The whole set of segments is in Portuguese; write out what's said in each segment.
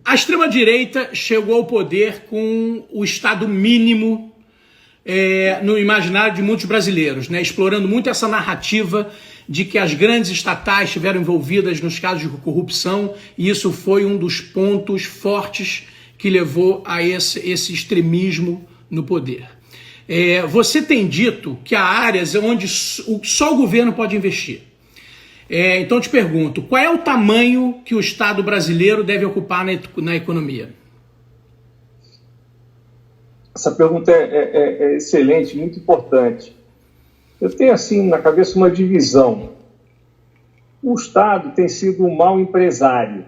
A extrema-direita chegou ao poder com o Estado mínimo no imaginário de muitos brasileiros, né? Explorando muito essa narrativa de que as grandes estatais estiveram envolvidas nos casos de corrupção, e isso foi um dos pontos fortes que levou a esse extremismo no poder. Você tem dito que há áreas onde só o governo pode investir. Então eu te pergunto, qual é o tamanho que o Estado brasileiro deve ocupar na economia? Essa pergunta é excelente, muito importante. Eu tenho assim na cabeça uma divisão. O Estado tem sido um mau empresário.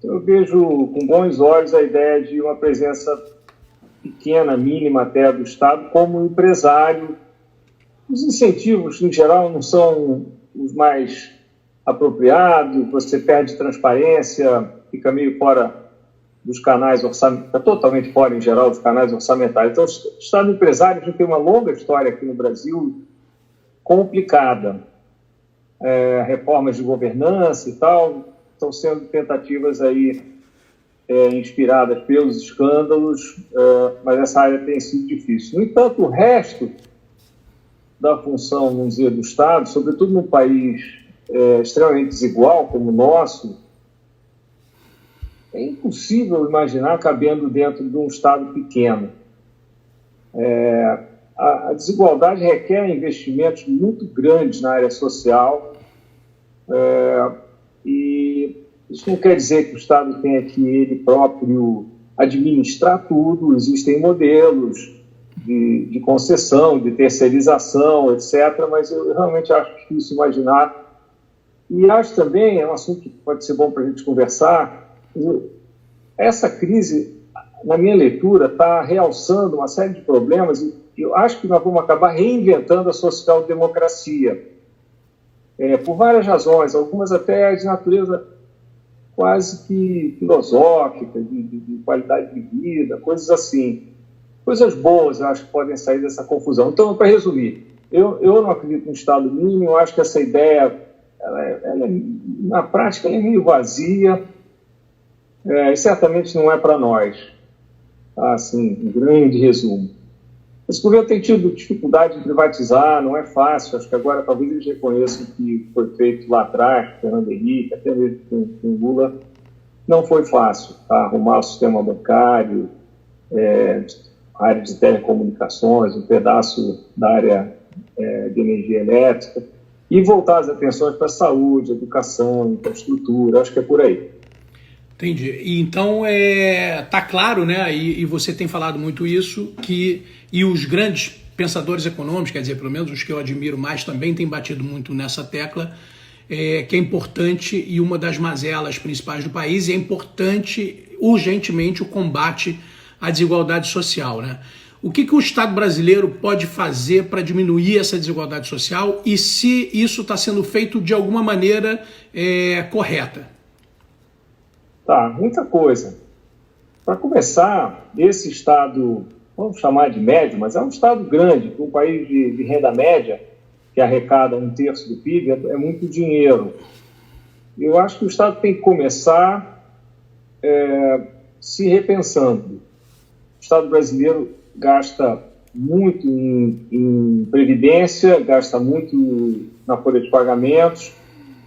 Eu vejo com bons olhos a ideia de uma presença pequena, mínima até do Estado como empresário. Os incentivos, em geral, não são os mais apropriados, você perde transparência, fica meio fora dos canais orçamentários, totalmente fora, em geral, dos canais orçamentários. Então, o Estado empresário já tem uma longa história aqui no Brasil complicada. Reformas de governança e tal, estão sendo tentativas aí inspiradas pelos escândalos, mas essa área tem sido difícil. No entanto, o resto da função, vamos dizer, do Estado, sobretudo num país extremamente desigual como o nosso, é impossível imaginar cabendo dentro de um Estado pequeno. A desigualdade requer investimentos muito grandes na área social, e isso não quer dizer que o Estado tenha que ele próprio administrar tudo. Existem modelos de concessão, de terceirização, etc., mas eu realmente acho difícil imaginar. E acho também, é um assunto que pode ser bom para a gente conversar, essa crise, na minha leitura, está realçando uma série de problemas e eu acho que nós vamos acabar reinventando a social-democracia, por várias razões, algumas até de natureza quase que filosófica, de qualidade de vida, coisas assim. Coisas boas, eu acho que podem sair dessa confusão. Então, para resumir, eu não acredito no Estado mínimo, eu acho que essa ideia, na prática, ela é meio vazia, e certamente não é para nós. Assim, um grande resumo. Esse governo tem tido dificuldade de privatizar, não é fácil. Acho que agora talvez eles reconheçam que foi feito lá atrás, com Fernando Henrique, até mesmo com Lula. Não foi fácil, tá? Arrumar o sistema bancário, a área de telecomunicações, um pedaço da área de energia elétrica, e voltar as atenções para a saúde, educação, infraestrutura. Acho que é por aí. Entendi. Então, tá claro, né, e você tem falado muito isso, e os grandes pensadores econômicos, quer dizer, pelo menos os que eu admiro mais, também têm batido muito nessa tecla, que é importante, e uma das mazelas principais do país, é importante, urgentemente, o combate à desigualdade social, né? O que o Estado brasileiro pode fazer para diminuir essa desigualdade social e se isso está sendo feito de alguma maneira correta? Tá, muita coisa. Para começar, esse Estado, vamos chamar de médio, mas é um Estado grande, para um país de renda média, que arrecada 1/3 do PIB, é muito dinheiro. Eu acho que o Estado tem que começar se repensando. O Estado brasileiro gasta muito em previdência, gasta muito na folha de pagamentos,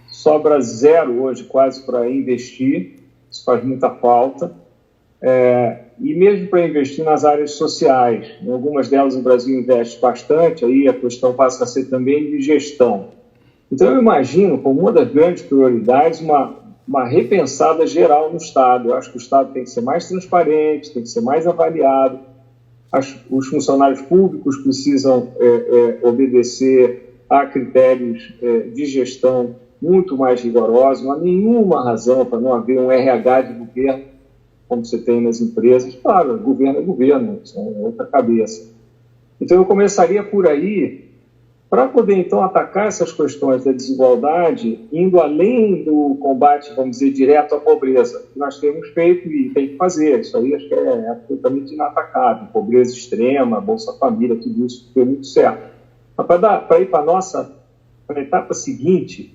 sobra zero hoje quase para investir. Isso faz muita falta, e mesmo para investir nas áreas sociais. Em algumas delas o Brasil investe bastante, aí a questão passa a ser também de gestão. Então eu imagino como uma das grandes prioridades uma repensada geral no Estado. Eu acho que o Estado tem que ser mais transparente, tem que ser mais avaliado, os funcionários públicos precisam obedecer a critérios de gestão muito mais rigorosos. Não há nenhuma razão para não haver um RH de governo, como você tem nas empresas. Claro, governo é governo, é outra cabeça. Então eu começaria por aí, para poder então atacar essas questões da desigualdade, indo além do combate, vamos dizer, direto à pobreza, que nós temos feito e tem que fazer. Isso aí acho que é absolutamente inatacável. Pobreza extrema, Bolsa Família, tudo isso deu muito certo. Mas para ir para a etapa seguinte,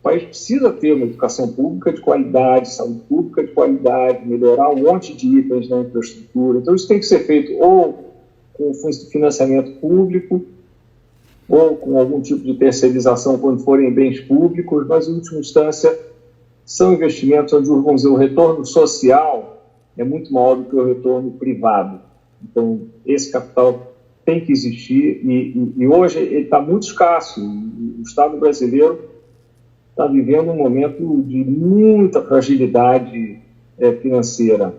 país precisa ter uma educação pública de qualidade, saúde pública de qualidade, melhorar um monte de itens na infraestrutura. Então, isso tem que ser feito ou com financiamento público, ou com algum tipo de terceirização quando forem bens públicos, mas, em última instância, são investimentos onde, vamos dizer, o retorno social é muito maior do que o retorno privado. Então, esse capital tem que existir e hoje ele está muito escasso. O Estado brasileiro está vivendo um momento de muita fragilidade financeira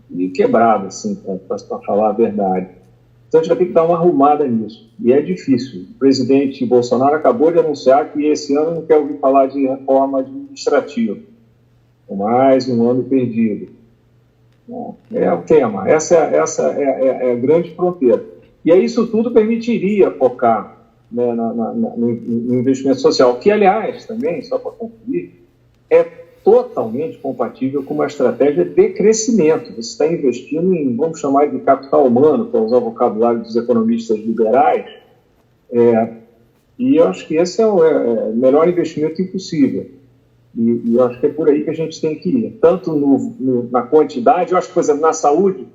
e quebrada, assim, para falar a verdade. Então, a gente vai ter que dar uma arrumada nisso. E é difícil. O presidente Bolsonaro acabou de anunciar que esse ano não quer ouvir falar de reforma administrativa. Mais um ano perdido. É o tema. Essa é a grande fronteira. E aí isso tudo permitiria focar, né, no investimento social, que, aliás, também, só para concluir, é totalmente compatível com uma estratégia de crescimento. Você está investindo em, vamos chamar de capital humano, para usar o vocabulário dos economistas liberais, e eu acho que esse é o melhor investimento impossível. E eu acho que é por aí que a gente tem que ir. Tanto na quantidade, eu acho que, por exemplo, na saúde,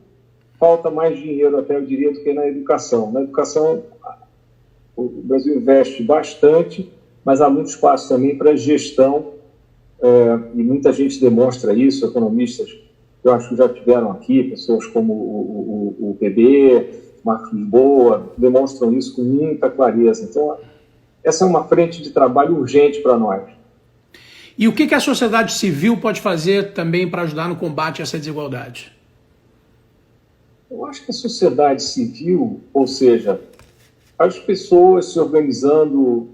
falta mais dinheiro, até eu diria, do que na educação. Na educação, o Brasil investe bastante, mas há muito espaço também para gestão, e muita gente demonstra isso, economistas que eu acho que já tiveram aqui, pessoas como o PB, Marcos Lisboa, demonstram isso com muita clareza. Então, essa é uma frente de trabalho urgente para nós. E o que a sociedade civil pode fazer também para ajudar no combate a essa desigualdade? Eu acho que a sociedade civil, ou seja, as pessoas se organizando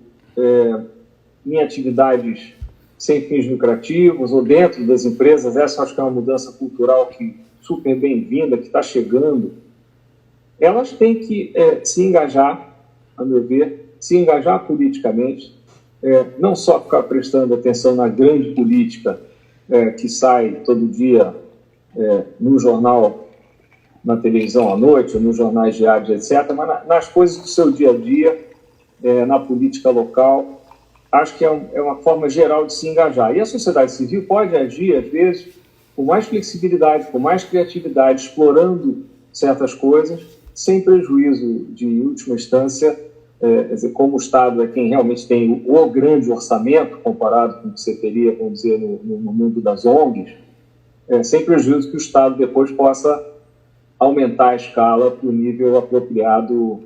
em atividades sem fins lucrativos ou dentro das empresas, essa acho que é uma mudança cultural que super bem-vinda, que está chegando, elas têm que se engajar, a meu ver, se engajar politicamente, não só ficar prestando atenção na grande política que sai todo dia no jornal, na televisão à noite, ou nos jornais diários, etc., mas nas coisas do seu dia a dia, na política local. Acho que é uma forma geral de se engajar. E a sociedade civil pode agir, às vezes, com mais flexibilidade, com mais criatividade, explorando certas coisas, sem prejuízo de, em última instância, como o Estado é quem realmente tem o grande orçamento, comparado com o que você teria, vamos dizer, no mundo das ONGs, sem prejuízo que o Estado depois possa aumentar a escala para o nível apropriado,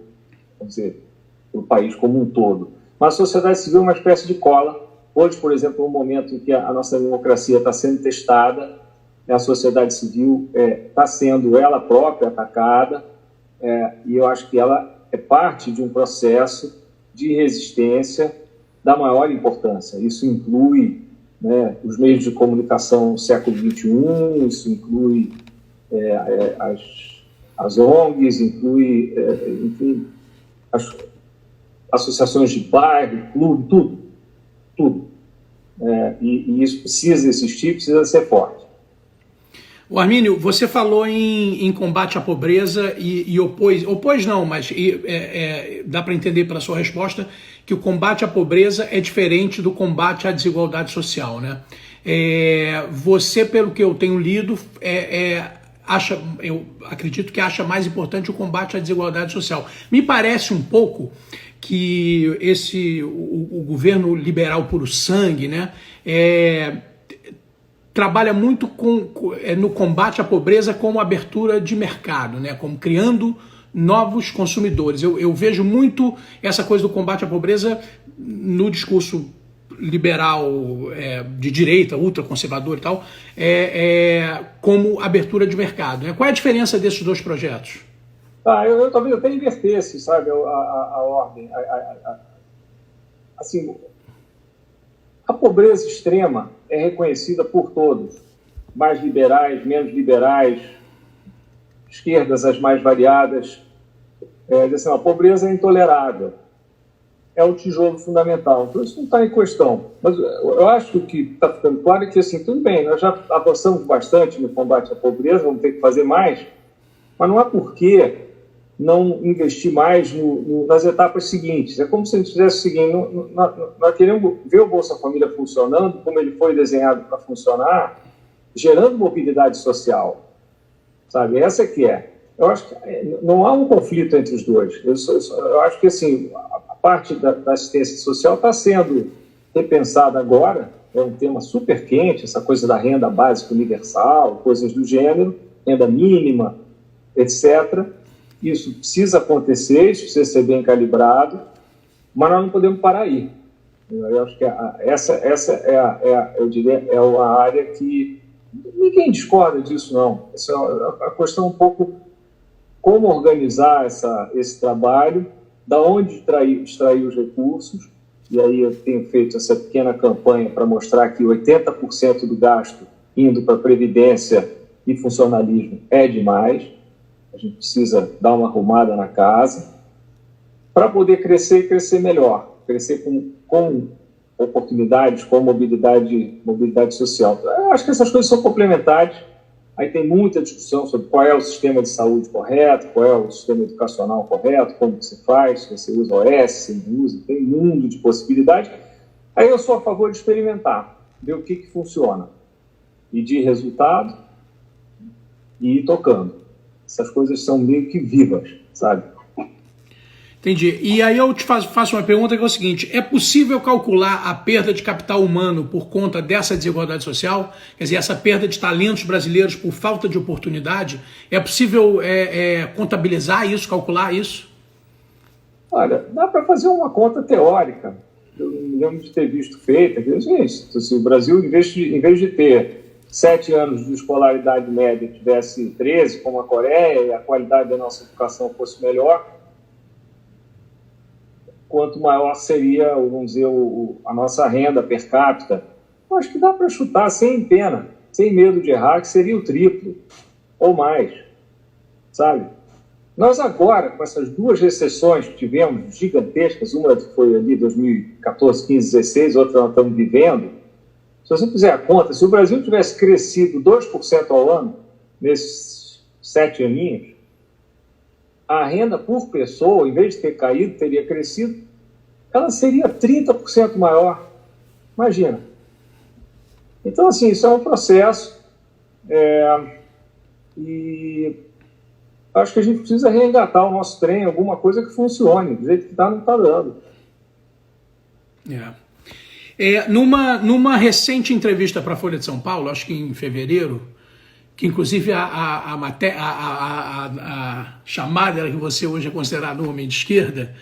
vamos dizer, para o país como um todo. Mas a sociedade civil é uma espécie de cola. Hoje, por exemplo, no momento em que a nossa democracia está sendo testada, a sociedade civil está sendo ela própria atacada, e eu acho que ela é parte de um processo de resistência da maior importância. Isso inclui, né, os meios de comunicação do século XXI, isso inclui as ONGs, inclui, enfim, as associações de bairro, clube, tudo. E isso precisa existir, precisa ser forte. O Armínio, você falou em combate à pobreza e opôs não, mas dá para entender pela sua resposta que o combate à pobreza é diferente do combate à desigualdade social, né? Você, pelo que eu tenho lido, eu acredito que acha mais importante o combate à desigualdade social. Me parece um pouco que o governo liberal puro sangue, né, trabalha muito no combate à pobreza como abertura de mercado, né, como criando novos consumidores. Eu vejo muito essa coisa do combate à pobreza no discurso liberal de direita, ultraconservador e tal, como abertura de mercado, né? Qual é a diferença desses dois projetos? Eu talvez até invertesse, sabe, a ordem. Assim, a pobreza extrema é reconhecida por todos, mais liberais, menos liberais, esquerdas as mais variadas. Assim, a pobreza é intolerável, é o tijolo fundamental. Então isso não está em questão. Mas eu acho que está ficando claro que, assim, tudo bem, nós já avançamos bastante no combate à pobreza, vamos ter que fazer mais, mas não é porque não investir mais nas etapas seguintes? É como se a gente fizesse o seguinte: nós queremos ver o Bolsa Família funcionando, como ele foi desenhado para funcionar, gerando mobilidade social, sabe? Essa que é. Eu acho que não há um conflito entre os dois. Eu acho que assim, a parte da assistência social está sendo repensada agora, é um tema super quente, essa coisa da renda básica universal, coisas do gênero, renda mínima, etc. Isso precisa acontecer, isso precisa ser bem calibrado, mas nós não podemos parar aí. Eu acho que essa eu diria, é uma área que ninguém discorda disso, não. Essa é a questão um pouco como organizar esse trabalho, da onde extrair os recursos, e aí eu tenho feito essa pequena campanha para mostrar que 80% do gasto indo para previdência e funcionalismo é demais. A gente precisa dar uma arrumada na casa para poder crescer e crescer melhor, crescer com oportunidades, com mobilidade social. Eu acho que essas coisas são complementares. Aí tem muita discussão sobre qual é o sistema de saúde correto, qual é o sistema educacional correto, como que se faz, se você usa OS, se não usa, tem um mundo de possibilidades. Aí eu sou a favor de experimentar, ver o que funciona, medir resultado e ir tocando. Essas coisas são meio que vivas, sabe? Entendi. E aí eu te faço uma pergunta que é o seguinte: é possível calcular a perda de capital humano por conta dessa desigualdade social? Quer dizer, essa perda de talentos brasileiros por falta de oportunidade? É possível contabilizar isso, calcular isso? Olha, dá para fazer uma conta teórica. Eu me lembro de ter visto feita. Gente, se o Brasil, em vez de ter 7 anos de escolaridade média, tivesse 13, como a Coreia, e a qualidade da nossa educação fosse melhor, quanto maior seria, vamos dizer, a nossa renda per capita. Eu acho que dá para chutar sem pena, sem medo de errar, que seria o triplo ou mais, sabe? Nós agora, com essas 2 recessões que tivemos gigantescas, uma que foi ali 2014, 15, 16, outra nós estamos vivendo, se você fizer a conta, se o Brasil tivesse crescido 2% ao ano, nesses 7 aninhos, a renda por pessoa, em vez de ter caído, teria crescido, ela seria 30% maior. Imagina. Então, assim, isso é um processo e acho que a gente precisa reengatar o nosso trem, alguma coisa que funcione. Do jeito que está, não está dando. Numa recente entrevista para a Folha de São Paulo, acho que em fevereiro, que inclusive a chamada era que você hoje é considerado um homem de esquerda,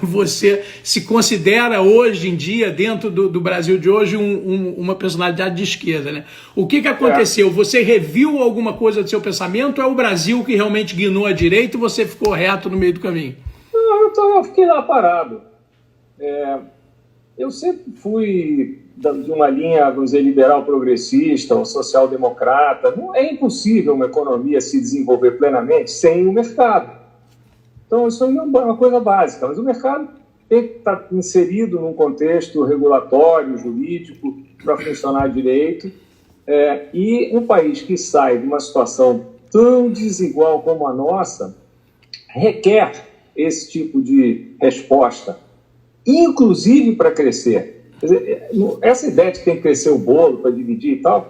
você se considera hoje em dia, dentro do Brasil de hoje, uma personalidade de esquerda, né? O que aconteceu? Você reviu alguma coisa do seu pensamento ou é o Brasil que realmente guinou à direita e você ficou reto no meio do caminho? Não, eu fiquei lá parado. Eu sempre fui de uma linha, vamos dizer, liberal progressista ou social-democrata. Não é impossível uma economia se desenvolver plenamente sem o mercado. Então, isso aí é uma coisa básica, mas o mercado tem que estar inserido num contexto regulatório, jurídico, para funcionar direito. E um país que sai de uma situação tão desigual como a nossa requer esse tipo de resposta, inclusive para crescer. Quer dizer, essa ideia de que tem que crescer o bolo para dividir e tal,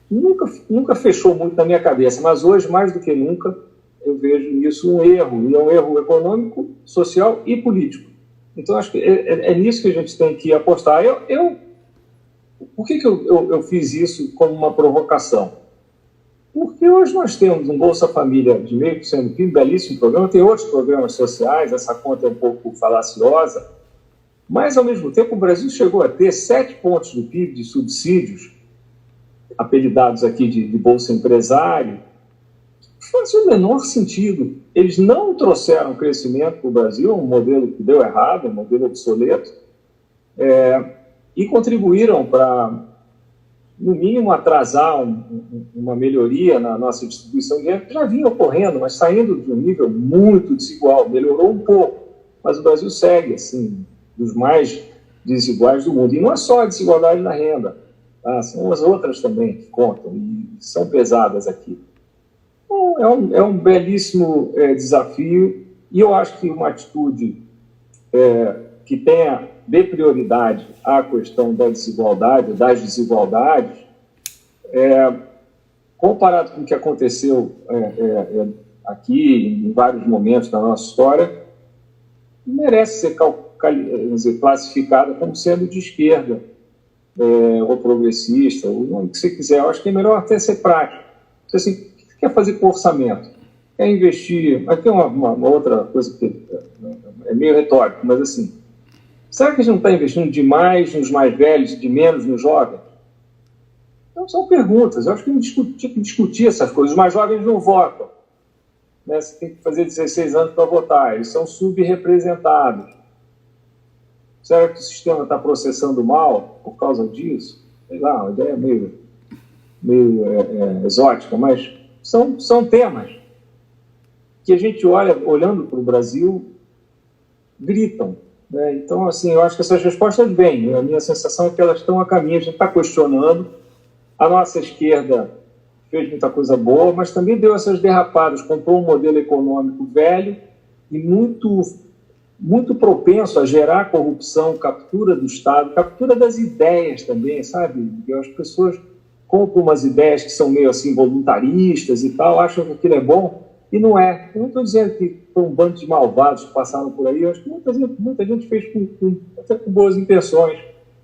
nunca fechou muito na minha cabeça, mas hoje, mais do que nunca, eu vejo nisso um erro, e é um erro econômico, social e político. Então, acho que é nisso que a gente tem que apostar. Por que eu fiz isso como uma provocação? Porque hoje nós temos um Bolsa Família de 0,5% do PIB, belíssimo programa, tem outros programas sociais, essa conta é um pouco falaciosa, mas, ao mesmo tempo, o Brasil chegou a ter 7 pontos do PIB de subsídios, apelidados aqui de Bolsa Empresário. Faz o menor sentido. Eles não trouxeram crescimento para o Brasil, um modelo que deu errado, um modelo obsoleto, e contribuíram para, no mínimo, atrasar uma melhoria na nossa distribuição de dinheiro, que já vinha ocorrendo, mas saindo de um nível muito desigual. Melhorou um pouco, mas o Brasil segue, assim, dos mais desiguais do mundo. E não é só a desigualdade na renda, tá? São as outras também que contam e são pesadas aqui. É um belíssimo desafio, e eu acho que uma atitude que dê prioridade à questão da desigualdade, das desigualdades, comparado com o que aconteceu aqui em vários momentos da nossa história, merece ser classificada como sendo de esquerda, ou progressista, o nome que você quiser. Eu acho que é melhor até ser prático. Assim, o que você quer fazer com o orçamento? Quer investir... Aqui é uma outra coisa que é meio retórico, mas assim, será que a gente não está investindo demais nos mais velhos e de menos nos jovens? Então, são perguntas. Eu acho que a gente tinha que discutir essas coisas. Os mais jovens não votam, né? Você tem que fazer 16 anos para votar. Eles são subrepresentados. Será que o sistema está processando mal por causa disso? Sei lá, uma ideia meio exótica, mas são temas que a gente olhando para o Brasil, gritam, né? Então, assim, eu acho que essas respostas vêm. A minha sensação é que elas estão a caminho. A gente está questionando. A nossa esquerda fez muita coisa boa, mas também deu essas derrapadas, comprou um modelo econômico velho e muito propenso a gerar corrupção, captura do Estado, captura das ideias também, sabe? As pessoas compram umas ideias que são meio assim voluntaristas e tal, acham que aquilo é bom, e não é. Eu não estou dizendo que foi um bando de malvados que passaram por aí. Eu acho que muita gente fez até com boas intenções,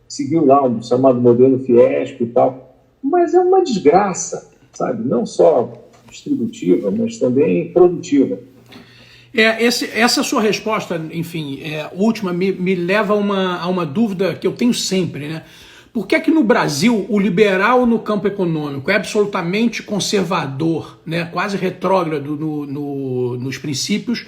seguiu lá um chamado modelo Fiesp e tal, mas é uma desgraça, sabe? Não só distributiva, mas também produtiva. Essa sua resposta, enfim, última, me leva a uma dúvida que eu tenho sempre, né? Por que é que no Brasil o liberal no campo econômico é absolutamente conservador, né? Quase retrógrado nos princípios,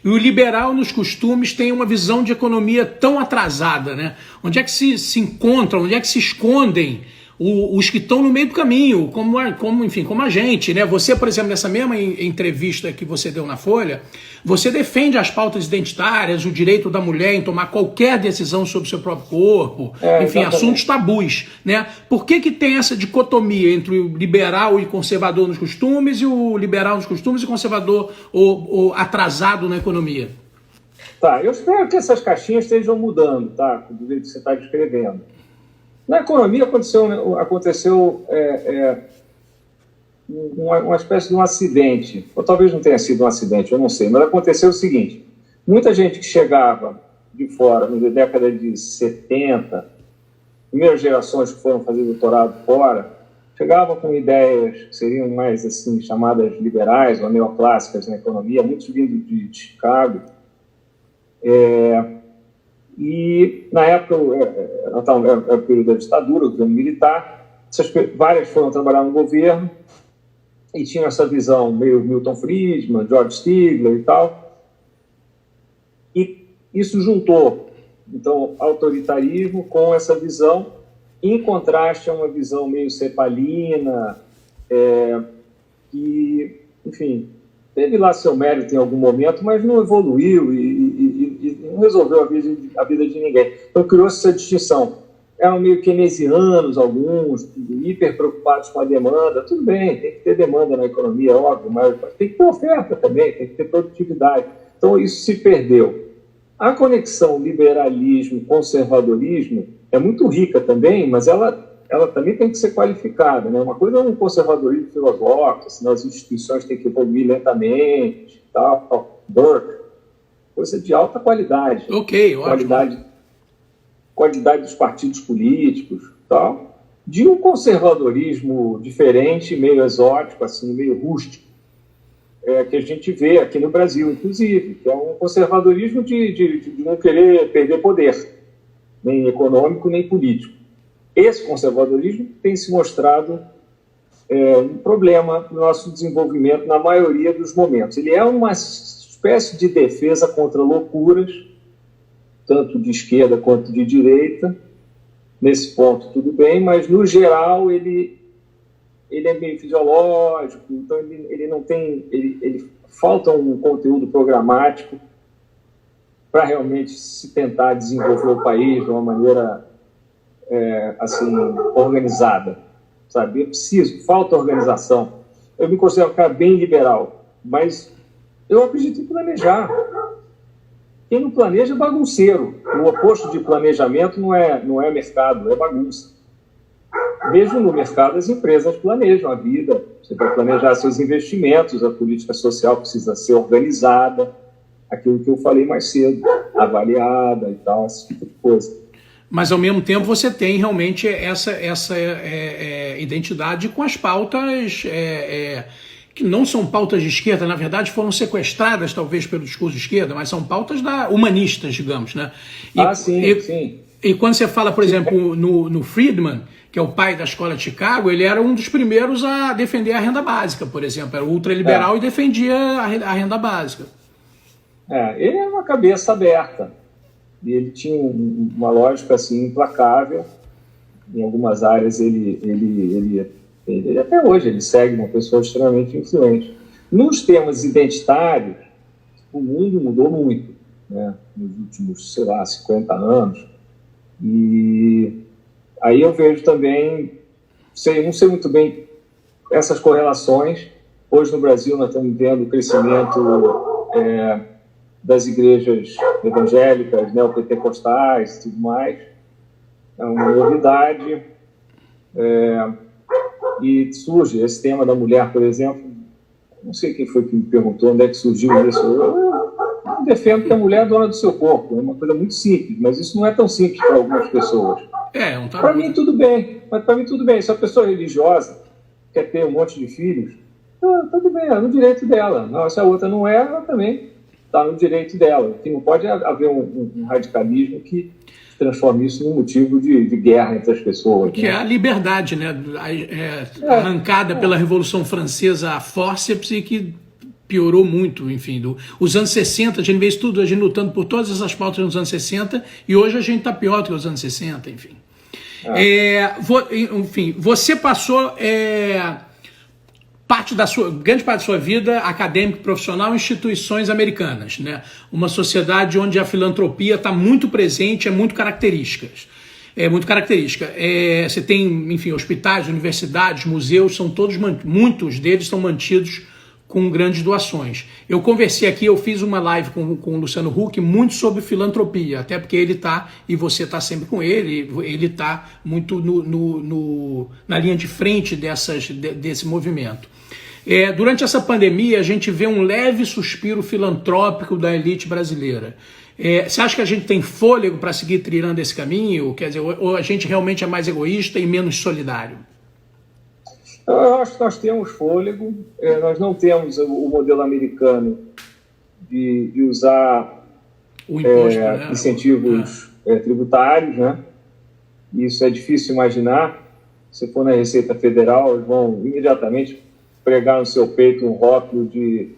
e o liberal nos costumes tem uma visão de economia tão atrasada, né? Onde é que se encontram, onde é que se escondem os que estão no meio do caminho, como a gente, né? Você, por exemplo, nessa mesma entrevista que você deu na Folha, você defende as pautas identitárias, o direito da mulher em tomar qualquer decisão sobre o seu próprio corpo, enfim, assuntos tabus, né? Por que tem essa dicotomia entre o liberal e conservador nos costumes e o liberal nos costumes e conservador ou atrasado na economia? Tá, eu espero que essas caixinhas estejam mudando, tá? Do jeito que você está descrevendo. Na economia aconteceu uma espécie de um acidente, ou talvez não tenha sido um acidente, eu não sei, mas aconteceu o seguinte: muita gente que chegava de fora, na década de 70, primeiras gerações que foram fazer doutorado fora, chegavam com ideias que seriam mais assim, chamadas liberais ou neoclássicas na economia, muitos vindo de Chicago, e, na época, era o período da ditadura, o governo militar, várias foram trabalhar no governo e tinham essa visão meio Milton Friedman, George Stigler e tal. E isso juntou, então, autoritarismo com essa visão, em contraste a uma visão meio cepalina, que, enfim, teve lá seu mérito em algum momento, mas não evoluiu e não resolveu a vida de ninguém. Então criou-se essa distinção. Eram meio keynesianos alguns, hiper preocupados com a demanda. Tudo bem, tem que ter demanda na economia, óbvio, mas tem que ter oferta também, tem que ter produtividade. Então isso se perdeu. A conexão liberalismo-conservadorismo é muito rica também, mas ela também tem que ser qualificada, né? Uma coisa é um conservadorismo filosófico, senão as instituições têm que evoluir lentamente, tal, Burke, coisa de alta qualidade. Ok, qualidade dos partidos políticos, tal, de um conservadorismo diferente, meio exótico, assim, meio rústico, que a gente vê aqui no Brasil, inclusive, que é um conservadorismo de não querer perder poder, nem econômico, nem político. Esse conservadorismo tem se mostrado um problema no nosso desenvolvimento na maioria dos momentos. Ele é uma espécie de defesa contra loucuras, tanto de esquerda quanto de direita. Nesse ponto, tudo bem, mas, no geral, ele é meio fisiológico, então ele não tem... Ele falta um conteúdo programático para realmente se tentar desenvolver o país de uma maneira... assim, organizada, sabe? Falta organização. eu me considero um cara bem liberal, mas eu acredito em planejar. Quem não planeja é bagunceiro. O oposto de planejamento não é mercado, é bagunça. Vejo no mercado as empresas planejam a vida, você vai planejar seus investimentos, a política social precisa ser organizada, aquilo que eu falei mais cedo, avaliada e tal, esse tipo de coisa. Mas, ao mesmo tempo, você tem realmente essa identidade com as pautas que não são pautas de esquerda, na verdade foram sequestradas, talvez, pelo discurso de esquerda, mas são pautas humanistas, digamos, né? Sim. E quando você fala, por exemplo, no Friedman, que é o pai da escola de Chicago, ele era um dos primeiros a defender a renda básica, por exemplo. Era ultraliberal e defendia a renda básica. Ele era uma cabeça aberta. E ele tinha uma lógica assim implacável. Em algumas áreas ele até hoje ele segue uma pessoa extremamente influente. Nos temas identitários, o mundo mudou muito, né? Nos últimos, 50 anos. E aí eu vejo também, não sei muito bem essas correlações. Hoje no Brasil nós estamos vendo o crescimento das igrejas evangélicas, neopentecostais e tudo mais. É uma novidade. E surge esse tema da mulher, por exemplo. Não sei quem foi que me perguntou onde é que surgiu isso. Eu defendo que a mulher é dona do seu corpo. É uma coisa muito simples, mas isso não é tão simples para algumas pessoas. Para mim, tudo bem. Mas para mim, tudo bem. Se a pessoa é religiosa quer ter um monte de filhos, tudo bem, é no direito dela. Não, se a outra não é, ela também está no direito dela. Que não pode haver um radicalismo que transforme isso num motivo de guerra entre as pessoas. Que é a liberdade, né? Arrancada pela Revolução Francesa a fórceps e que piorou muito, enfim. Os anos 60, a gente vê isso tudo, a gente lutando por todas essas pautas nos anos 60, e hoje a gente está pior do que os anos 60, enfim. Enfim, você passou grande parte da sua vida acadêmica e profissional em instituições americanas, né? Uma sociedade onde a filantropia está muito presente, é muito característica. Você tem, enfim, hospitais, universidades, museus, muitos deles são mantidos com grandes doações. Eu conversei aqui, eu fiz uma live com o Luciano Huck muito sobre filantropia, até porque ele está, e você está sempre com ele está muito na linha de frente desse movimento. Durante essa pandemia, a gente vê um leve suspiro filantrópico da elite brasileira. Você acha que a gente tem fôlego para seguir trilhando esse caminho? Quer dizer, ou a gente realmente é mais egoísta e menos solidário? Eu acho que nós temos fôlego. Nós não temos o modelo americano de usar o imposto, incentivos tributários, né? Isso é difícil imaginar. Se for na Receita Federal, eles vão imediatamente pregar no seu peito um rótulo de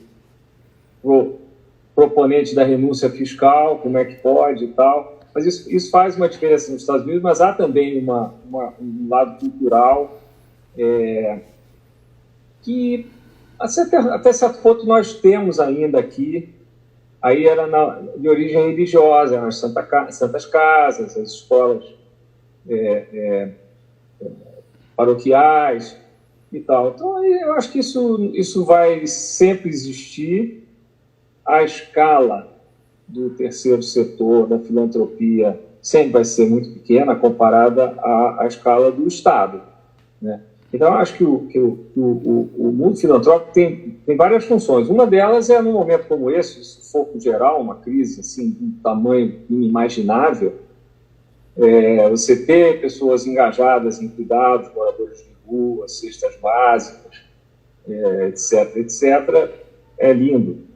proponente da renúncia fiscal, como é que pode e tal. Mas isso faz uma diferença nos Estados Unidos, mas há também um lado cultural que até certo ponto nós temos ainda aqui. Aí era de origem religiosa, nas santas casas, as escolas paroquiais e tal. Então, eu acho que isso vai sempre existir. A escala do terceiro setor, da filantropia, sempre vai ser muito pequena comparada à escala do Estado, né? Então, eu acho que o mundo filantrópico tem várias funções. Uma delas é, num momento como esse, sufoco geral, uma crise assim, de um tamanho inimaginável, você ter pessoas engajadas em cuidados, moradores de rua, cestas básicas, etc., é lindo.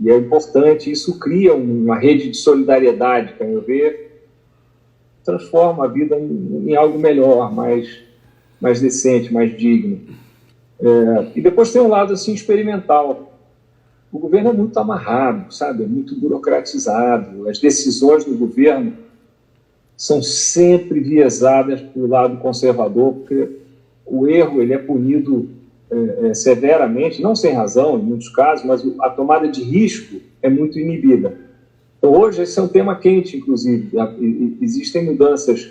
E é importante, isso cria uma rede de solidariedade, que, a meu ver, transforma a vida em algo melhor, mais decente, mais digno. E depois tem um lado assim, experimental. O governo é muito amarrado, sabe? É muito burocratizado. As decisões do governo são sempre viesadas para o lado conservador, porque o erro ele é punido severamente, não sem razão em muitos casos, mas a tomada de risco é muito inibida. Então, hoje esse é um tema quente, inclusive. Existem mudanças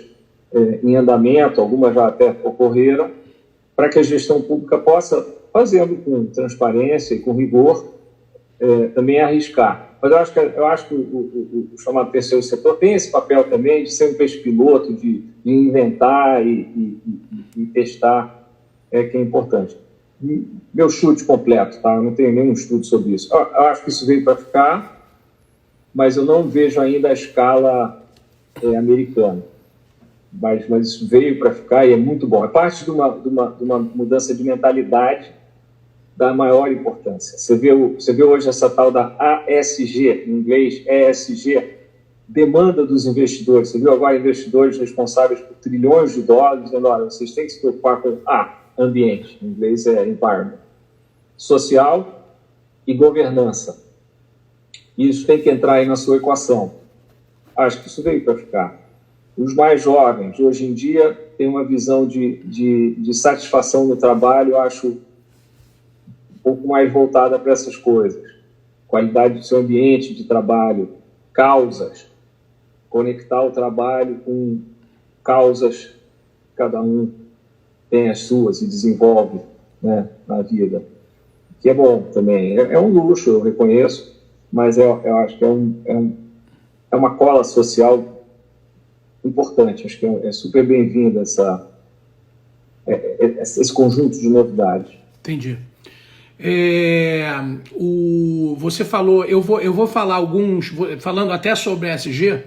em andamento, algumas já até ocorreram, para que a gestão pública possa, fazendo com transparência e com rigor, também arriscar. Mas eu acho que o chamado terceiro setor tem esse papel também de ser um peixe piloto, de inventar e testar, que é importante. Meu chute completo, tá? Eu não tenho nenhum estudo sobre isso. Eu acho que isso veio para ficar, mas eu não vejo ainda a escala americana. Mas isso veio para ficar e é muito bom. É parte de uma mudança de mentalidade da maior importância. Você vê hoje essa tal da ASG, em inglês, ESG, demanda dos investidores. Você viu agora investidores responsáveis por trilhões de dólares dizendo, olha, vocês têm que se preocupar com ambiente, em inglês é environment, social e governança. E isso tem que entrar aí na sua equação. Acho que isso veio para ficar. Os mais jovens, hoje em dia, têm uma visão de satisfação no trabalho, eu acho um pouco mais voltada para essas coisas. Qualidade do seu ambiente de trabalho, causas, conectar o trabalho com causas, cada um tem as suas e desenvolve, né, na vida. Que é bom também. É um luxo, eu reconheço, mas eu acho que é uma cola social importante. Acho que é super bem-vindo esse conjunto de novidades. Entendi. Você falou, eu vou falar alguns, falando até sobre a ESG,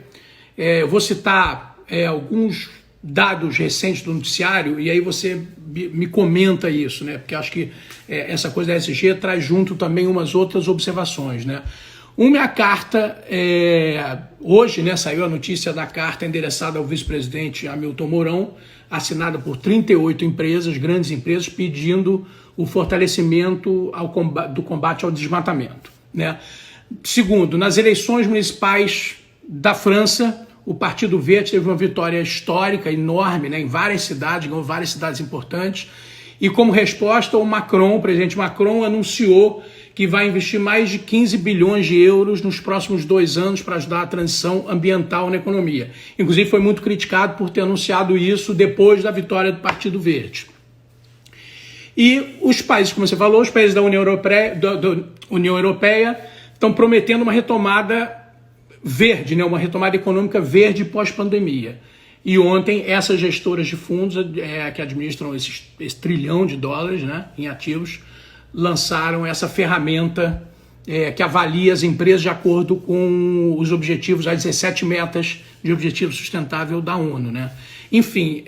eu vou citar alguns dados recentes do noticiário e aí você me comenta isso, né? Porque acho que essa coisa da ESG traz junto também umas outras observações, né? Uma é a carta, hoje, né, saiu a notícia da carta endereçada ao vice-presidente Hamilton Mourão, assinada por 38 empresas, grandes empresas, pedindo o fortalecimento do combate ao desmatamento, né? Segundo, nas eleições municipais da França, o Partido Verde teve uma vitória histórica, enorme, né, em várias cidades, ganhou várias cidades importantes, e como resposta, o presidente Macron anunciou que vai investir mais de 15 bilhões de euros nos próximos 2 anos para ajudar a transição ambiental na economia. Inclusive foi muito criticado por ter anunciado isso depois da vitória do Partido Verde. E os países, como você falou, os países da União Europeia estão prometendo uma retomada verde, né, uma retomada econômica verde pós-pandemia. E ontem essas gestoras de fundos que administram esse trilhão de dólares, né, em ativos, lançaram essa ferramenta que avalia as empresas de acordo com os objetivos, as 17 metas de objetivo sustentável da ONU, né? Enfim,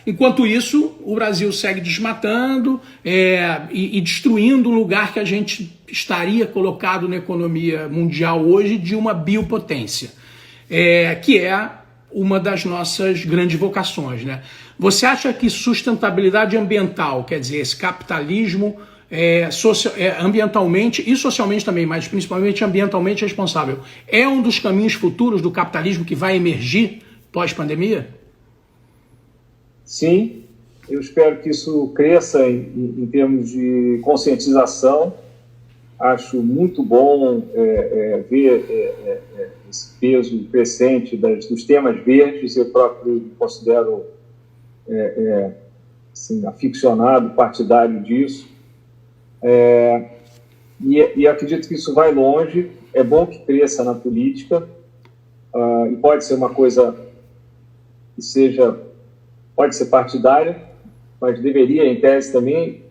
enquanto isso, o Brasil segue desmatando e destruindo um lugar que a gente estaria colocado na economia mundial hoje de uma biopotência, que é uma das nossas grandes vocações, né? Você acha que sustentabilidade ambiental, quer dizer, esse capitalismo ambientalmente e socialmente também, mas principalmente ambientalmente responsável, é um dos caminhos futuros do capitalismo que vai emergir pós-pandemia? Sim, eu espero que isso cresça em termos de conscientização. Acho muito bom ver esse peso crescente dos temas verdes. Eu próprio me considero assim, aficionado, partidário disso. E acredito que isso vai longe. É bom que cresça na política, e pode ser uma coisa que pode ser partidária, mas deveria, em tese, também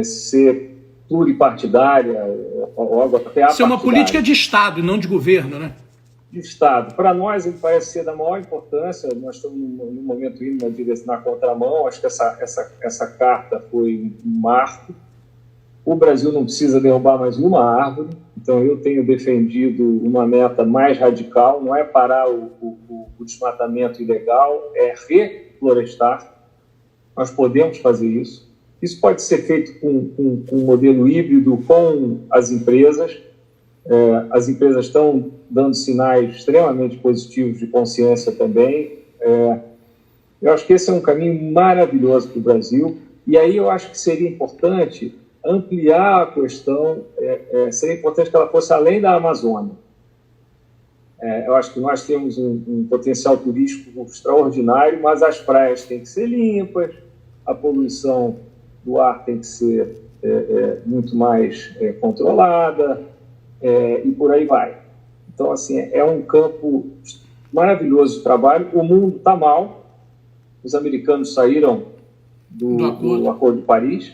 ser pluripartidária, ou algo até ser uma política de Estado e não de governo, né? De Estado. Para nós, ele parece ser da maior importância. Nós estamos, no momento, indo na contramão. Acho que essa carta foi um marco. O Brasil não precisa derrubar mais uma árvore, então eu tenho defendido uma meta mais radical, não é parar o desmatamento ilegal, é reflorestar. Nós podemos fazer isso. Isso pode ser feito com um modelo híbrido com as empresas. As empresas estão dando sinais extremamente positivos de consciência também. Eu acho que esse é um caminho maravilhoso para o Brasil. E aí eu acho que seria importante ampliar a questão, seria importante que ela fosse além da Amazônia. Eu acho que nós temos um potencial turístico extraordinário, mas as praias têm que ser limpas, a poluição do ar tem que ser muito mais controlada, e por aí vai. Então, assim, é um campo maravilhoso de trabalho. O mundo está mal. Os americanos saíram do Acordo de Paris,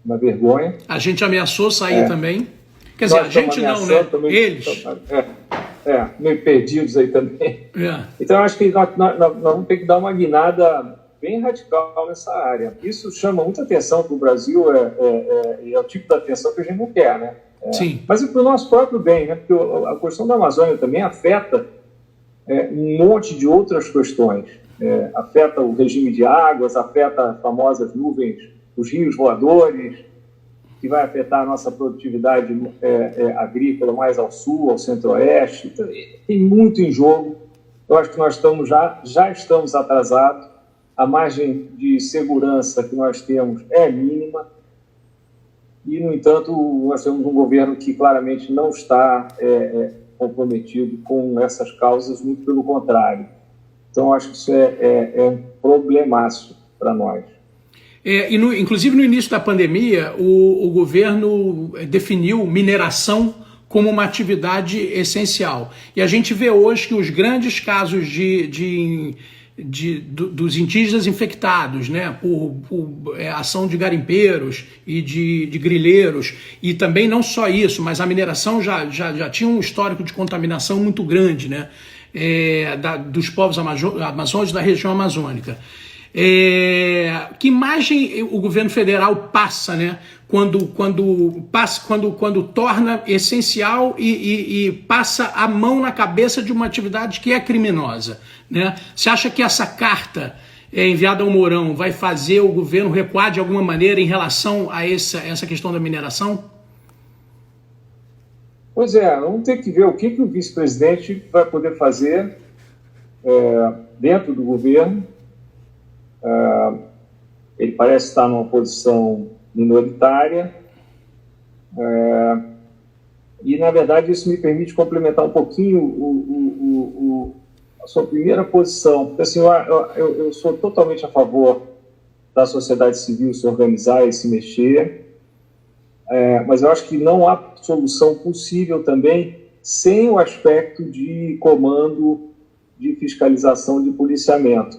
uma vergonha. A gente ameaçou sair também. Quer dizer, a gente não, né? Também, eles. Meio perdidos aí também. Então, eu acho que nós vamos ter que dar uma guinada bem radical nessa área. Isso chama muita atenção para o Brasil, e é o tipo de atenção que a gente não quer, né? Sim. Mas para o nosso próprio bem, né? Porque a questão da Amazônia também afeta um monte de outras questões. Afeta o regime de águas, afeta as famosas nuvens, os rios voadores, que vai afetar a nossa produtividade agrícola mais ao sul, ao centro-oeste. Então, tem muito em jogo. Eu acho que nós já estamos atrasados. A margem de segurança que nós temos é mínima. E, no entanto, nós temos um governo que claramente não está comprometido com essas causas, muito pelo contrário. Então, acho que isso é um problemaço para nós. Inclusive, no início da pandemia, o governo definiu mineração como uma atividade essencial. E a gente vê hoje que os grandes casos dos indígenas infectados, né, por ação de garimpeiros e de grileiros, e também não só isso, mas a mineração já tinha um histórico de contaminação muito grande, né, dos povos amazônicos, da região amazônica. Que imagem o governo federal passa, né, quando torna essencial e passa a mão na cabeça de uma atividade que é criminosa, né? Você acha que essa carta enviada ao Mourão vai fazer o governo recuar de alguma maneira em relação a essa questão da mineração? Pois vamos ter que ver o que o vice-presidente vai poder fazer dentro do governo. Ele parece estar numa posição minoritária, e, na verdade, isso me permite complementar um pouquinho a sua primeira posição, porque, assim, eu sou totalmente a favor da sociedade civil se organizar e se mexer, mas eu acho que não há solução possível também sem o aspecto de comando, de fiscalização, de policiamento.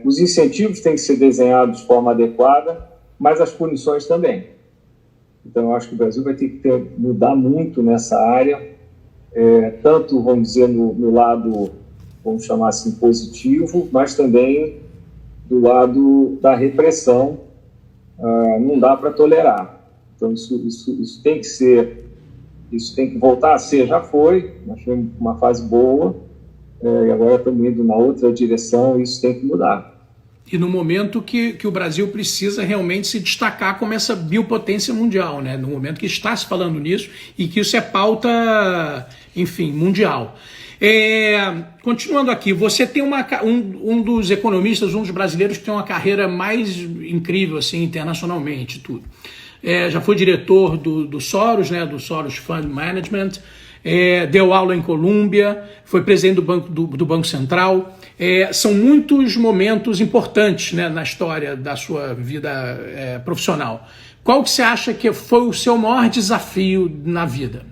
Os incentivos têm que ser desenhados de forma adequada, mas as punições também. Então, eu acho que o Brasil vai ter que mudar muito nessa área, tanto, vamos dizer, no lado, vamos chamar assim, positivo, mas também do lado da repressão. Não dá para tolerar. Então, isso tem que ser, isso tem que voltar a ser, já foi, nós tivemos uma fase boa, e agora estamos indo na outra direção, e isso tem que mudar. E no momento que o Brasil precisa realmente se destacar como essa biopotência mundial, né? No momento que está se falando nisso e que isso é pauta, enfim, mundial. Continuando aqui, você tem um dos economistas, um dos brasileiros que tem uma carreira mais incrível, assim, internacionalmente, tudo. Já foi diretor do Soros, né? Do Soros Fund Management. Deu aula em Colômbia, foi presidente do Banco Central. São muitos momentos importantes, né, na história da sua vida profissional. Qual que você acha que foi o seu maior desafio na vida?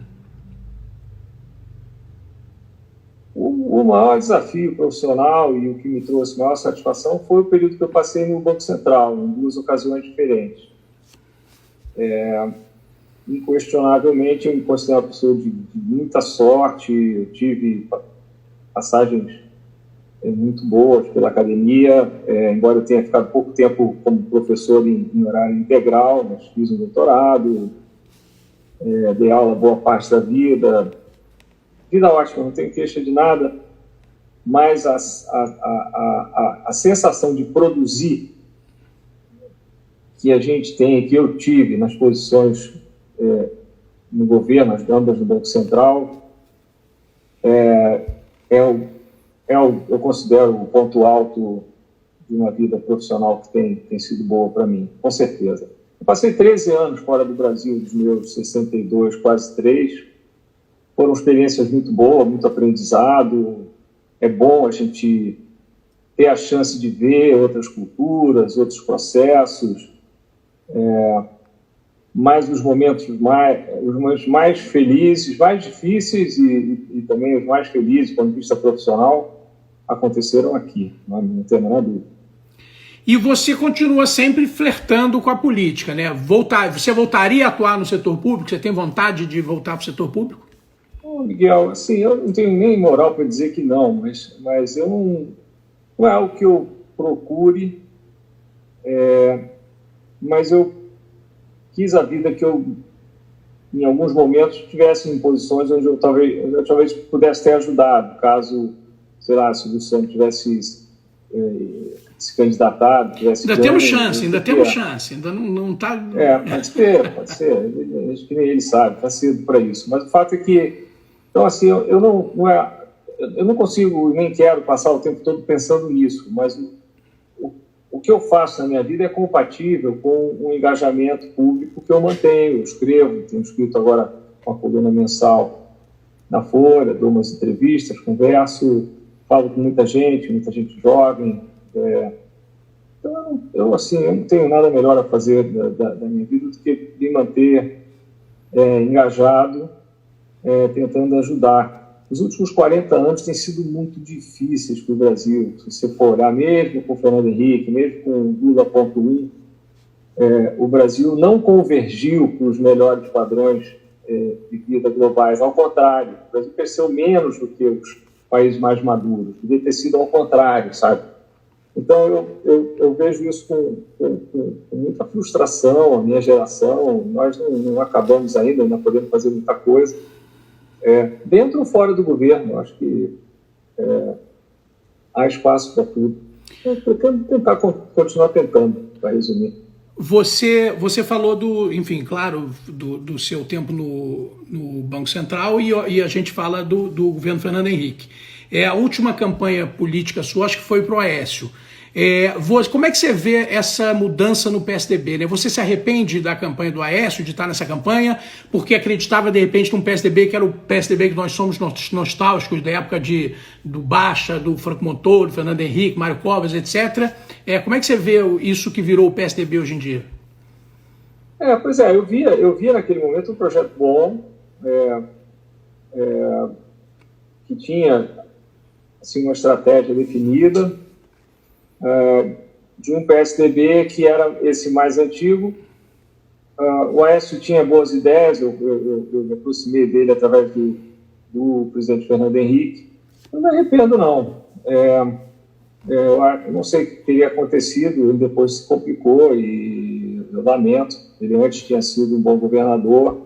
O maior desafio profissional e o que me trouxe maior satisfação foi o período que eu passei no Banco Central, em duas ocasiões diferentes. Inquestionavelmente, eu me considero uma pessoa de muita sorte. Eu tive passagens muito boas pela academia, embora eu tenha ficado pouco tempo como professor em horário integral, mas fiz um doutorado, dei aula boa parte da vida ótima, não tenho queixa de nada, mas a sensação de produzir que a gente tem, que eu tive nas posições no governo, as ambas no Banco Central, eu considero o ponto alto de uma vida profissional que tem sido boa para mim, com certeza. Eu passei 13 anos fora do Brasil, dos meus 62, quase 3. Foram experiências muito boas, muito aprendizado. É bom a gente ter a chance de ver outras culturas, outros processos, mas os momentos mais felizes, mais difíceis e também os mais felizes, do ponto de vista profissional, aconteceram aqui, não tem a menor dúvida. E você continua sempre flertando com a política, né? Você voltaria a atuar no setor público? Você tem vontade de voltar para o setor público? Miguel, assim, eu não tenho nem moral para dizer que não, mas eu não é algo que eu procure, mas eu quis a vida que eu, em alguns momentos, estivesse em posições onde eu talvez pudesse ter ajudado, caso, sei lá, se o Luciano tivesse se candidatado, tivesse ainda temos chance, ainda não está... Pode ser, acho que nem ele sabe, está cedo para isso, mas o fato é que, então assim, eu não consigo, nem quero passar o tempo todo pensando nisso, mas o que eu faço na minha vida é compatível com o engajamento público que eu mantenho. Eu tenho escrito agora uma coluna mensal na Folha, dou umas entrevistas, converso, falo com muita gente jovem. Então, eu não tenho nada melhor a fazer da minha vida do que me manter engajado, tentando ajudar. Os últimos 40 anos têm sido muito difíceis para o Brasil. Se você for olhar, mesmo com o Fernando Henrique, mesmo com o Lula 1.1, o Brasil não convergiu para os melhores padrões de vida globais. Ao contrário, o Brasil cresceu menos do que os países mais maduros. Devia ter sido ao contrário, sabe? Então, eu vejo isso com muita frustração, a minha geração. Nós não acabamos ainda podemos fazer muita coisa. Dentro ou fora do governo, acho que há espaço para tudo. Eu pretendo continuar tentando, para resumir. Você falou do seu tempo no Banco Central e a gente fala do governo Fernando Henrique. A última campanha política sua, acho que foi para o Aécio. Como é que você vê essa mudança no PSDB? Né? Você se arrepende da campanha do Aécio, de estar nessa campanha, porque acreditava, de repente, num PSDB que era o PSDB que nós somos nostálgicos, da época do Baixa, do Franco Montoro, Fernando Henrique, Mário Covas, etc. Como é que você vê isso que virou o PSDB hoje em dia? Pois é, eu via naquele momento um projeto bom, que tinha assim, uma estratégia definida, de um PSDB que era esse mais antigo. O Aécio tinha boas ideias, eu me aproximei dele através do presidente Fernando Henrique. Eu não me arrependo, não. Eu não sei o que teria acontecido, ele depois se complicou e eu lamento. Ele antes tinha sido um bom governador.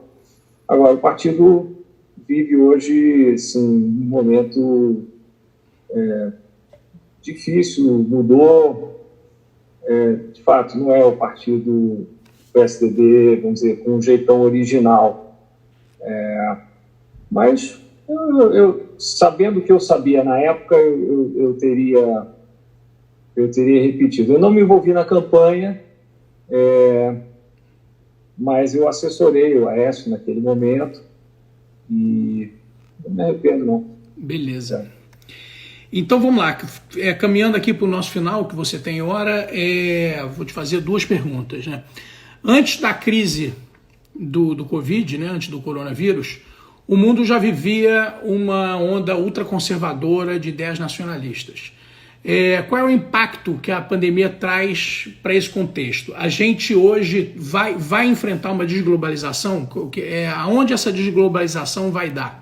Agora, o partido vive hoje assim, um momento difícil, mudou. De fato, não é o partido PSDB, vamos dizer, com um jeitão original. Mas, sabendo o que eu sabia na época, eu teria repetido. Eu não me envolvi na campanha, mas eu assessorei o Aécio naquele momento e não me arrependo, não. Beleza. Então vamos lá, caminhando aqui para o nosso final, que você tem hora, vou te fazer duas perguntas. Né? Antes da crise do Covid, né, antes do coronavírus, o mundo já vivia uma onda ultraconservadora de ideias nacionalistas. Qual é o impacto que a pandemia traz para esse contexto? A gente hoje vai enfrentar uma desglobalização? Aonde essa desglobalização vai dar?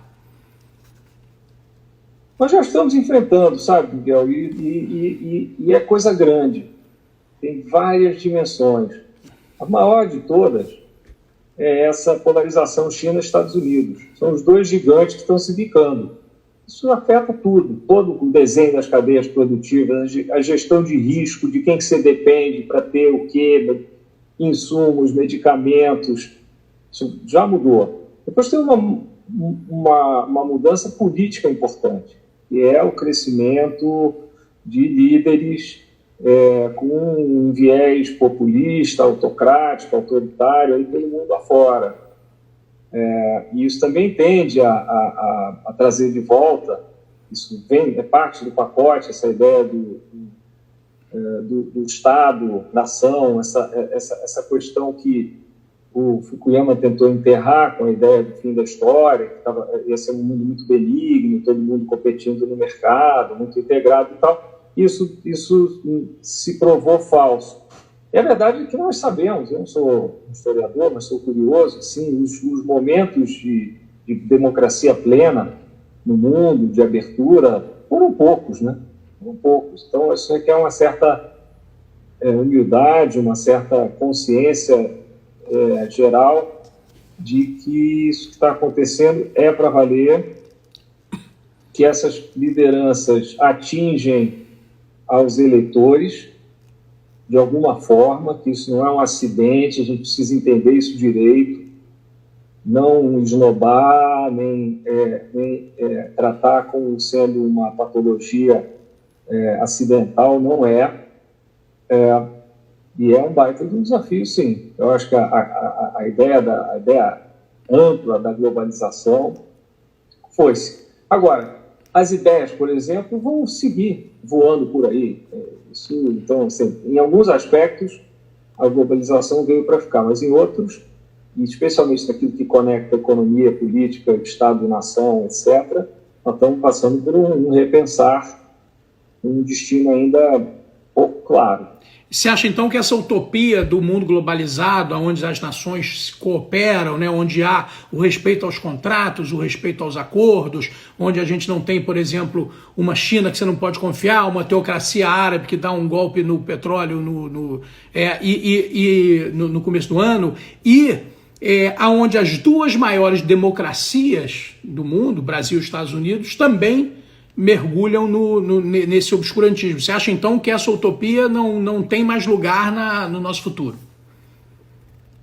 Nós já estamos enfrentando, sabe, Miguel, e é coisa grande. Tem várias dimensões. A maior de todas é essa polarização China-Estados Unidos. São os dois gigantes que estão se bicando. Isso afeta tudo, todo o desenho das cadeias produtivas, a gestão de risco, de quem que você depende para ter o quê, insumos, medicamentos. Isso já mudou. Depois tem uma mudança política importante, que é o crescimento de líderes com um viés populista, autocrático, autoritário, aí pelo mundo afora. E isso também tende a trazer de volta, isso é parte do pacote, essa ideia do Estado, nação, essa questão que o Fukuyama tentou enterrar com a ideia do fim da história, que ia ser um mundo muito benigno, todo mundo competindo no mercado, muito integrado e tal. Isso se provou falso. E a verdade é que nós sabemos, eu não sou historiador, mas sou curioso, assim, os momentos de democracia plena no mundo, de abertura, foram poucos, né? Foram poucos. Então, isso requer uma certa humildade, uma certa consciência geral de que isso que está acontecendo é para valer, que essas lideranças atingem aos eleitores de alguma forma, que isso não é um acidente, a gente precisa entender isso direito, não esnobar, nem tratar como sendo uma patologia acidental, não é. E é um baita de um desafio, sim. Eu acho que a ideia ampla da globalização foi-se. Agora, as ideias, por exemplo, vão seguir voando por aí. Então, assim, em alguns aspectos, a globalização veio para ficar, mas em outros, e especialmente naquilo que conecta economia, política, Estado, nação, etc., nós estamos passando por um repensar, um destino ainda pouco claro. Você acha, então, que essa utopia do mundo globalizado, onde as nações cooperam, né, onde há o respeito aos contratos, o respeito aos acordos, onde a gente não tem, por exemplo, uma China que você não pode confiar, uma teocracia árabe que dá um golpe no petróleo no começo do ano, aonde as duas maiores democracias do mundo, Brasil e Estados Unidos, também mergulham nesse obscurantismo. Você acha, então, que essa utopia não tem mais lugar no nosso futuro?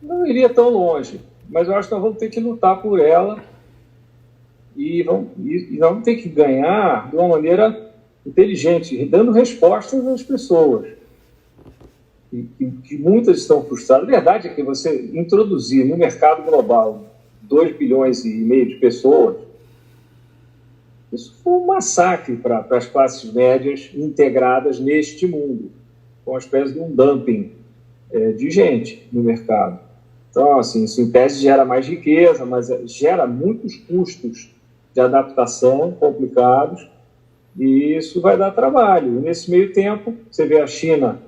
Não iria tão longe, mas eu acho que nós vamos ter que lutar por ela e vamos ter que ganhar de uma maneira inteligente, dando respostas às pessoas. Que muitas estão frustradas. A verdade é que você introduzir no mercado global 2,5 bilhões de pessoas, isso foi um massacre para as classes médias integradas neste mundo, com uma espécie de um dumping de gente no mercado. Então, assim, isso em tese gera mais riqueza, mas gera muitos custos de adaptação complicados, e isso vai dar trabalho. E nesse meio tempo, você vê a China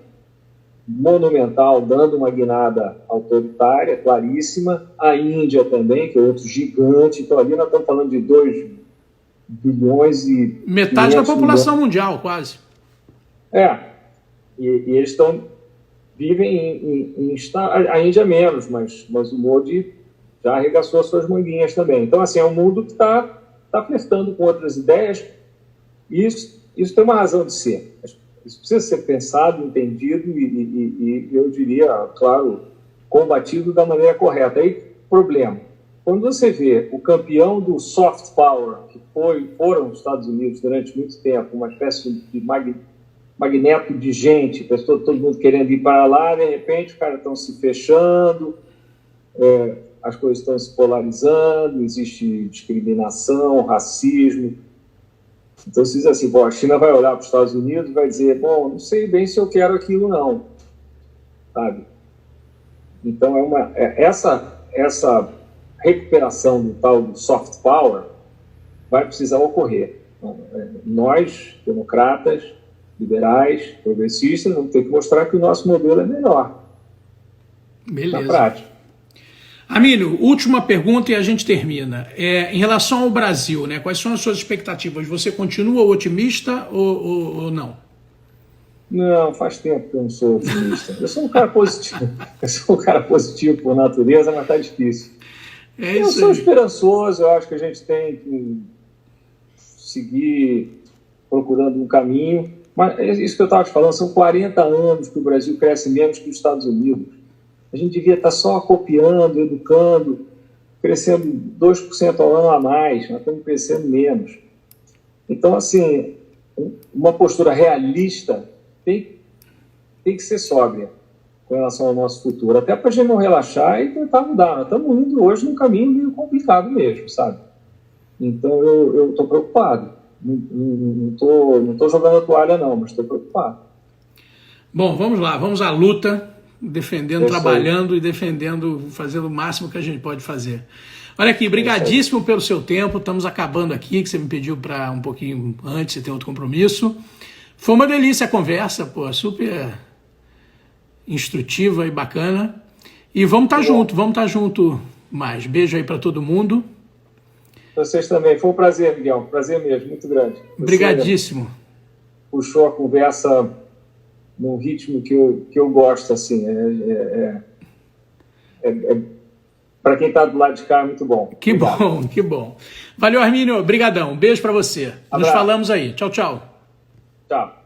monumental, dando uma guinada autoritária, claríssima, a Índia também, que é outro gigante. Então, ali nós estamos falando de 2 bilhões e... Metade da população mundial, quase. E eles vivem a Índia menos, mas o Modi já arregaçou as suas manguinhas também. Então, assim, é um mundo que está flertando com outras ideias, e isso tem uma razão de ser. Isso precisa ser pensado, entendido e eu diria, claro, combatido da maneira correta. Aí, problema. Quando você vê o campeão do soft power, que foram os Estados Unidos durante muito tempo, uma espécie de magneto de gente, todo mundo querendo ir para lá, de repente os caras estão se fechando, as coisas estão se polarizando, existe discriminação, racismo. Então se diz assim, a China vai olhar para os Estados Unidos e vai dizer, não sei bem se eu quero aquilo não, sabe? Então essa recuperação do tal do soft power vai precisar ocorrer. Então, nós, democratas, liberais, progressistas, vamos ter que mostrar que o nosso modelo é melhor. Beleza. Na prática. Amílio, última pergunta e a gente termina. Em relação ao Brasil, né, quais são as suas expectativas? Você continua otimista ou não? Não, faz tempo que eu não sou otimista. Eu sou um cara positivo. Eu sou um cara positivo por natureza, mas está difícil. Eu sou esperançoso, eu acho que a gente tem que seguir procurando um caminho. Mas isso que eu estava te falando, são 40 anos que o Brasil cresce menos que os Estados Unidos. A gente devia estar só copiando, educando, crescendo 2% ao ano a mais, nós estamos crescendo menos. Então, assim, uma postura realista tem que ser sóbria com relação ao nosso futuro, até para a gente não relaxar e tentar mudar. Nós estamos indo hoje num caminho meio complicado mesmo, sabe? Então, eu estou preocupado. Não estou jogando a toalha, não, mas estou preocupado. Bom, vamos lá, vamos à luta, defendendo, trabalhando e defendendo, fazendo o máximo que a gente pode fazer. Olha aqui, brigadíssimo pelo seu tempo, estamos acabando aqui, que você me pediu para um pouquinho antes, você tem outro compromisso. Foi uma delícia a conversa, pô, super instrutiva e bacana. E vamos estar junto mais. Beijo aí para todo mundo. Vocês também. Foi um prazer, Miguel. Prazer mesmo, muito grande. Obrigadíssimo. Puxou a conversa num ritmo que eu gosto, assim. Para quem está do lado de cá, é muito bom. Que bom, que bom. Valeu, Armínio. Obrigadão. Beijo para você. Nos falamos aí. Tchau, tchau. Tchau.